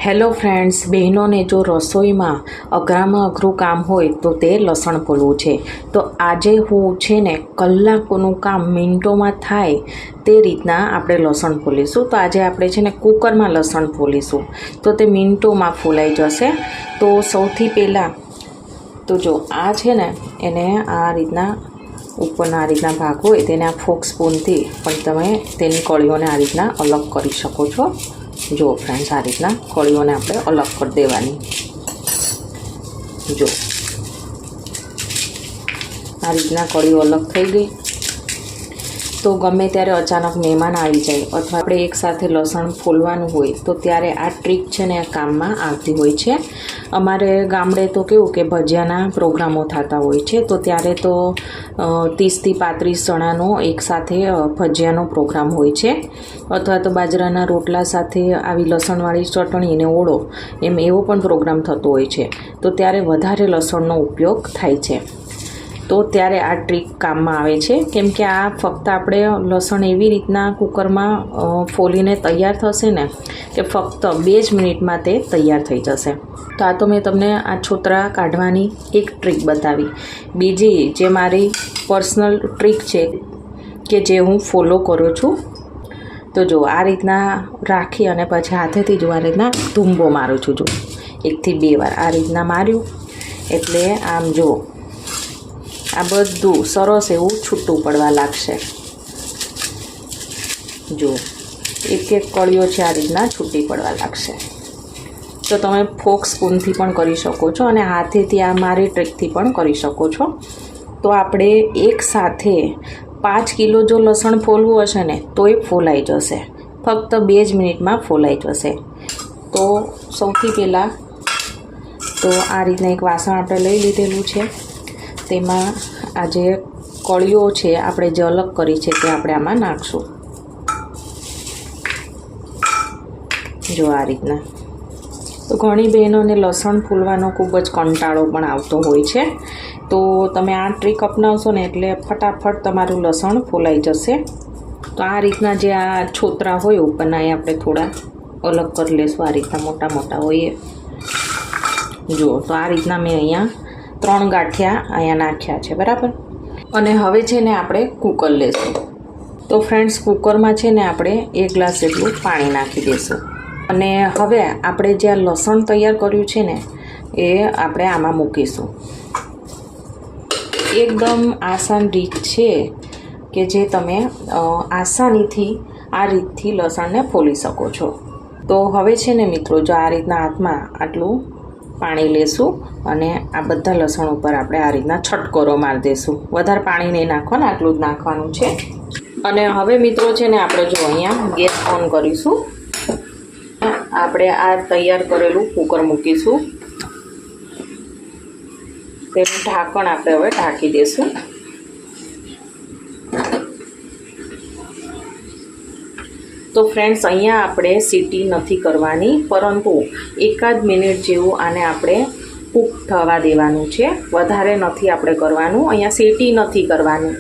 Hello friends, બહેનોને જો રસોઈમાં અઘરામાં અઘરું કામ હોય તો તે લસણ ફોલવું છે. તો આજે હું છે ને કલાકોનું કામ મિનિટોમાં થાય તે રીતના આપણે લસણ ફોલીશું. તો આજે આપણે છે ને કુકરમાં લસણ ફોલીશું તો તે મિનિટોમાં ફોલાઈ જશે. તો સૌથી પહેલાં તો જો આ છે ને એને આ રીતના ઉપરના આ રીતના ભાગ હોય તેને આ ફોક સ્પૂનથી પણ તમે તેની કળીઓને આ રીતના અલગ કરી શકો છો. જો ફ્રેન્ડ્સ, આ રીતના કળીઓને આપણે અલગ કરી દેવાની. જો આ રીતના કળીઓ અલગ થઈ ગઈ. તો ગમે ત્યારે અચાનક મહેમાન આવી જાય અથવા આપણે એકસાથે લસણ ફોલવાનું હોય તો ત્યારે આ ટ્રીક છે ને કામમાં આવતી હોય છે. અમારે ગામડે તો કેવું કે ભજીયાના પ્રોગ્રામો થતા હોય છે તો ત્યારે તો 30થી 35 જણાનો એકસાથે ભજીયાનો પ્રોગ્રામ હોય છે. અથવા તો બાજરાના રોટલા સાથે આવી લસણવાળી ચટણી અને ઓળો એમ એવો પણ પ્રોગ્રામ થતો હોય છે. તો ત્યારે વધારે લસણનો ઉપયોગ થાય છે. તો ત્યારે આ ટ્રીક કામમાં આવે છે, કેમ કે આ ફક્ત આપણે લસણ એવી રીતના કુકરમાં ફોલીને તૈયાર થશે ને કે ફક્ત 2 જ મિનિટમાં તે તૈયાર થઈ જશે. તો આ તો મેં તમને આ છોતરા કાઢવાની એક ટ્રીક બતાવી. બીજી જે મારી પર્સનલ ટ્રીક છે કે જે હું ફોલો કરું છું, તો જો આ રીતના રાખી અને પછી હાથેથી જો આ રીતના ધૂંબો મારું છું. જો 1 થી 2 વાર આ રીતના માર્યું એટલે આમ જો આ બધું સરસ એવું છૂટું પડવા લાગશે. જો એક એક કળીઓ છે આ રીતના છૂટી પડવા લાગશે. તો તમે ફોક સ્પૂનથી પણ કરી શકો છો અને હાથેથી આ મારી ટ્રીકથી પણ કરી શકો છો. તો આપણે એક સાથે 5 કિલો જો લસણ ફોલવું હશે ને તો એ ફોલાઈ જશે. ફક્ત 2 જ મિનિટમાં ફોલાઈ જશે. તો સૌથી પહેલાં તો આ રીતના એક વાસણ આપણે લઈ લીધેલું છે. તેમાં આ જે કળીઓ છે આપણે જે અલગ કરી છે તે આપણે આમાં નાખશું. જો આ રીતના. તો ઘણી બહેનોને લસણ ફૂલવાનો ખૂબ જ કંટાળો પણ આવતો હોય છે. તો તમે આ ટ્રીક અપનાવશો ને એટલે ફટાફટ તમારું લસણ ફોલાઈ જશે. તો આ રીતના જે આ છોતરા હોય ઉપરના એ આપણે થોડા અલગ કરી લેશું. આ રીતના મોટા મોટા હોય. જુઓ, તો આ રીતના મેં અહીંયા 3 ગાંઠિયા અહીંયા નાખ્યા છે, બરાબર. અને હવે છે ને આપણે કુકર લેશું. તો ફ્રેન્ડ્સ, કુકરમાં છે ને આપણે 1 ગ્લાસ જેટલું પાણી નાખી દઈશું. અને હવે આપણે જે આ લસણ તૈયાર કર્યું છે ને એ આપણે આમાં મૂકીશું. એકદમ આસાન રીત છે કે જે તમે આસાનીથી આ રીતથી લસણને ફોલી શકો છો. તો હવે છે ને મિત્રો, જો આ રીતના હાથમાં આટલું પાણી લેશું અને આ બધા લસણ ઉપર આપણે આ રીતના છટકોરો મારી દઈશું. વધારે પાણી નહીં નાખવાનું, આટલું જ નાખવાનું છે. અને હવે મિત્રો છે ને આપણે જો અહીંયા ગેસ ઓન કરીશું. આપણે આ તૈયાર કરેલું કુકર મૂકીશું. તેનું ઢાંકણ આપણે હવે ઢાંકી દઈશું. તો ફ્રેન્ડ્સ, અહીંયા આપણે સીટી નથી કરવાની, પરંતુ 1 મિનિટ જેવું આને આપણે કૂક થવા દેવાનું છે. વધારે નથી આપણે કરવાનું, અહીંયા સીટી નથી કરવાની.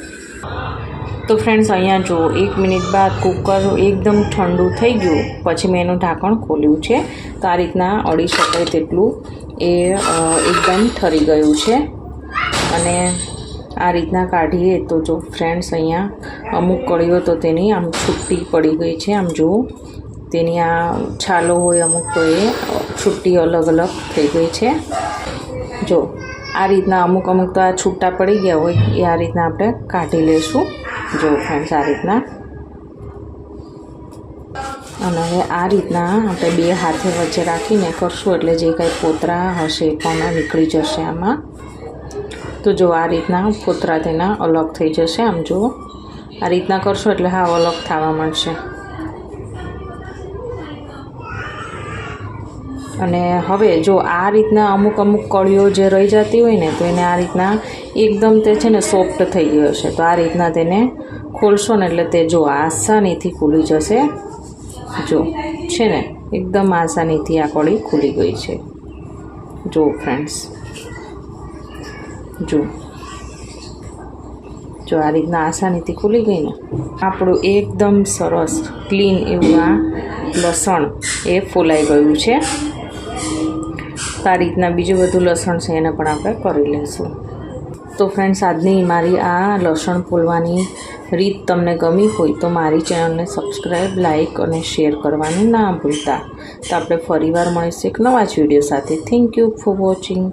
તો ફ્રેન્ડ્સ, અહીંયા જો 1 મિનિટ બાદ કુકર એકદમ ઠંડુ થઈ ગયું પછી મેં એનું ઢાંકણ ખોલ્યું છે. તો આ રીતના અડી શકાય તેટલું એ એકદમ ઠરી ગયું છે. અને આ રીતના કાઢીએ તો જો ફ્રેન્ડ્સ, અહીંયા અમુક કળીઓ તો તેની આમ છૂટી પડી ગઈ છે. આમ જુઓ, તેની આ છાલો હોય અમુક તો એ છૂટી અલગ અલગ થઈ ગઈ છે. જો આ રીતના અમુક તો આ છૂટા પડી ગયા હોય એ આ રીતના આપણે કાઢી લઈશું. જો ફ્રેન્ડ્સ, આ રીતના. અને હવે આ રીતના આપણે 2 હાથે વચ્ચે રાખીને કરશું એટલે જે કાંઈ પોતરા હશે એ પણ નીકળી જશે આમાં. તો જો આ રીતના પોતરા તેના અલગ થઈ જશે. આમ જુઓ, આ રીતના કરશો એટલે હા અલગ થવા માંડશે. અને હવે જો આ રીતના અમુક કળીઓ જે રહી જતી હોય ને તો એને આ રીતના એકદમ તે છે ને સોફ્ટ થઈ ગયો હશે. તો આ રીતના તેને ખોલશો ને એટલે તે જો આસાનીથી ખુલી જશે. જો છે ને એકદમ આસાનીથી આ કળી ખુલી ગઈ છે. જો ફ્રેન્ડ્સ, જો જો આ રીતના આસાનીથી ખુલી ગઈ ને આપણું એકદમ સરસ ક્લીન એવું આ લસણ એ ફોલાઈ ગયું છે. આ રીતના બીજું બધું લસણ છે એને પણ આપણે કરી લઈશું. તો ફ્રેન્ડ્સ, આજની મારી આ લસણ ફોલવાની રીત તમને ગમી હોય તો મારી ચેનલને સબસ્ક્રાઈબ, લાઇક અને શેર કરવાનું ના ભૂલતા. તો આપણે ફરીવાર મળીશું એક નવા જ વિડીયો સાથે. Thank you for watching.